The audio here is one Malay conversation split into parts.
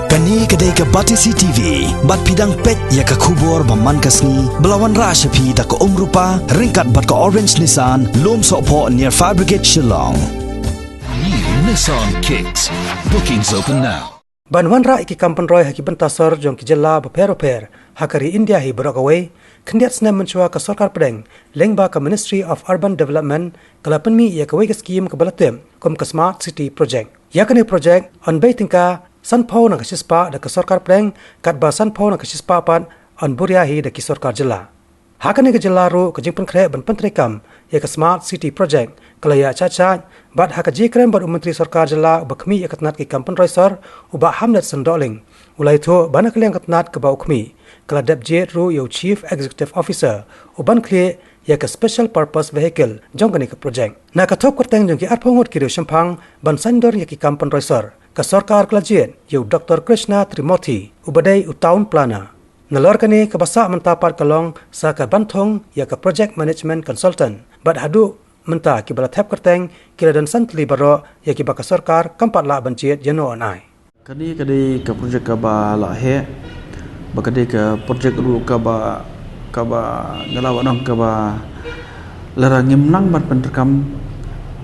Kani kedai ke Batisi TV, bat pidang pet ya ke kubur baman kasni, belawan rasa pi da ke rupa, ringkat bat ke Orange Nissan, lom sokpo near Fire Brigade Shillong. New Nissan Kicks. Bookings open now. Banwan ra iki kampan roy haki bentasar jong ki jela beper hakari India hi berokawai kendiat senam mencua ke sorkar pedeng lengba ke Ministry of Urban Development kalapan mi ya kawai ke skim ke balatem kom ke Smart City Project. Ya kini project on bay tingka sanpau na kasispa da ke sorkar pedeng kat ba sanpau na kasispa pan on buriahi da ki sorkar jela. Hakani ke jela ru ke jingpan kre ban pentrikam ya ke Smart City Project kelaya caca bat haka jikrem bat menteri sorkar jela bakmi ya katnat ki kampan roy sor uba hamlet sendoling ulai tu bana kaliang katnat ke ba ukmi kala deputy ru yo chief executive officer uban kle ya ke special purpose vehicle jongkani ke project na ka thop kerteng jong ki arphongot ki shampang ban sandor ya ki kampan roy sor ka sorkar klajet yo Dr. Krishna Trimurti ubadai utaun plana nalor kani ke basa mentapat kalong sa ka banthong ya ke project management consultant bat hadu menta ki bala thap kerteng kila dan santli baro ya ki baka sarkar kampat la banciet jeno onai kani kadai ka project ka ba la he ba kadai ka project ru ka ba ngalaw nang ka ba lara ngimnang ban penrekam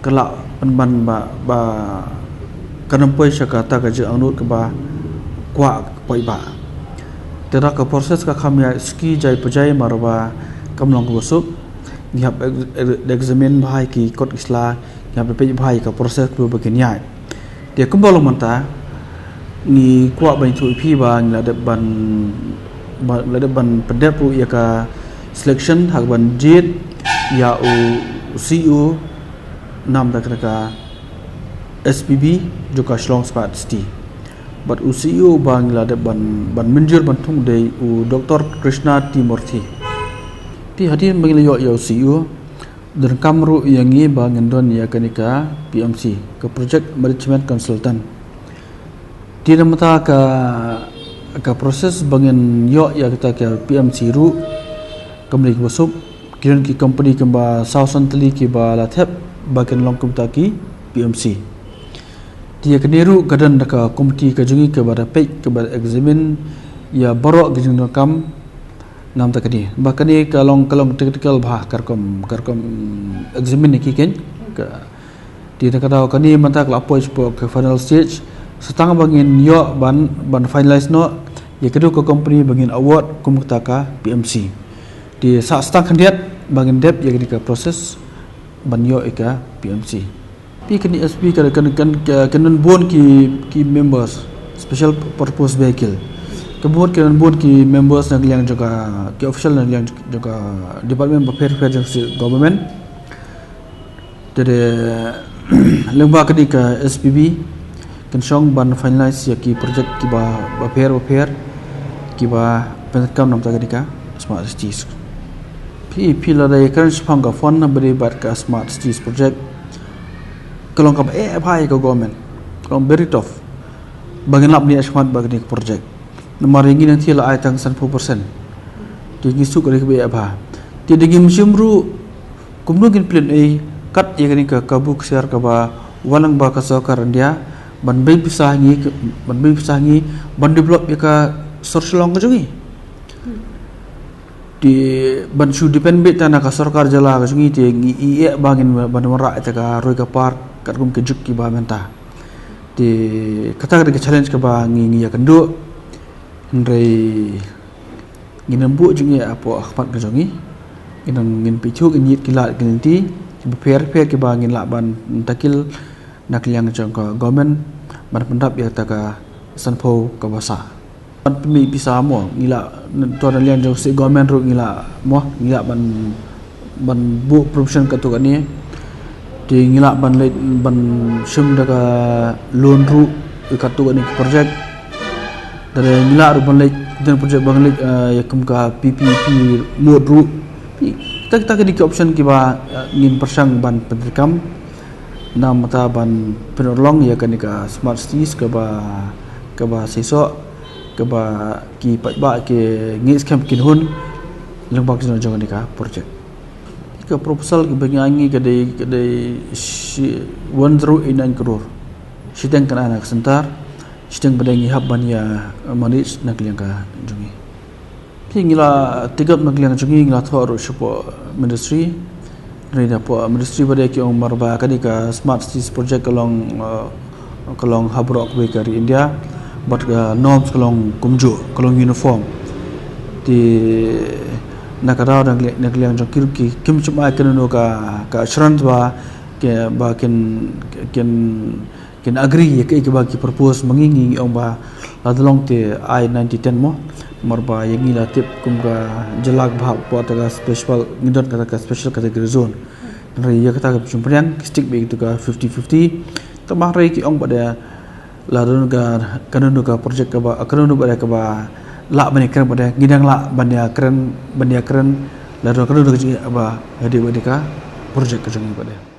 kala penban ba kanampoi syakata ka je anut ka ba kwa poi ba tera ka proses ka khamya ski jai pujai marwa kamlong ko sup ngap examine bahai ki kot isla ngap pe bahai ka proses pro beginiai dia kembali menta ni kuat ban tu pi ba ngla de ban pedap pu ya ka selection hak ban jit ya u cu nam da ka SPB juga Shillong Smart City but u cu ba ngla de ban menjur ban thung de u Dr. Krishna Trimurti ti hadir mengilayo yo CEO dan kamru yang ni bangendon ya kanika PMC ke project management consultant di namata ka proses bangen yo ya kita ke PMC ru kembali masuk kiran ki company kemba South Centrally ki ba lathep bagian longkum taki PMC dia keniru gadan ka komiti ka jungi ke bada pek ke bada examine ya barok gijing kam nam tak ni bahkan ni kalong technical bah karkom examine ni kiken di kata kani manta lapo ke final stage setang bangin yo ban finalize no ya kedu ko company bangin award kumutaka PMC di sa setang kandiat bangin dep ya ke proses ban yo ika PMC pi kani SP kan bon ki members special purpose vehicle kemudian kita buat ki members yang juga ki official yang juga department of affairs government dari lembaga kedika SPB kensong ban finalize ya ki project ki ba affair ki ba penkam nam kedika smart cities pi la dai kan sepangga fund beri bat ka smart cities project kalau ka hai ka government kalau very tough bagian lap ni smart bagi project nomor ini nanti lah ayat 90%. Jadi suk dari kebaya apa? Tidak ingin menciumru, kemudian plan A kat yang ini ke kabuk siar kaba walang baka sokar dia ban bay pisahangi ban develop ya ka sorselong kejungi. Di ban su depend bet tanah ka sorkar jala kejungi ti ie bangin ban merak ta ka roi ka park kat kum kejuk ki ba menta. Di kata ke challenge ka ba ngi ya kendo Ndai nginambu jungi apa akhmat ke jungi inang ngin pichu ngit kilat ginti beper ke bangin laban takil nak yang jangka government ban pendap ya taka sanpo ka basa ban pemi bisa mo ngila tuan lian jang si government ru ngila mo ngila ban bu promotion ka tu ni di ngila ban sum daga loan ru ka tu ni project dari ngila ruban lek dan project bang lek ya kumka PPP modru kita ke option kiba ngin persang ban penrekam nam mata ban penolong ya kanika smart cities ke ba sesok ke ba ki ba ke ngis camp kinhun lembak jona jona nika project ke proposal ke bagi angi kedai 109 crore sidang kan anak sentar sedang berdengi habban ya manage nakliang ka jungi pingila tigap nakliang jungi ngla thor support ministry rida po ministry bade ki ong marba kadika smart cities project kalong habrok bekari India but norms kalong kumju kalong uniform di nakarau nakliang jong kim chuma kenu ka assurance ba ke ba ken agree ke ba ki propose mangingi ong ba ladlong te I-9010 mo marba yengi la tip kum ka jalak bha po ta special ngidot ka special category zone ri ya kata ka chumprian stick be itu ka 50-50 tamah ri ki ong pada ladon ka kanunu ka project ka ba kanunu ba ka ba la bani keren pada ngidang la bania keren ladon kanunu ka ba hadi ka project ka jong pada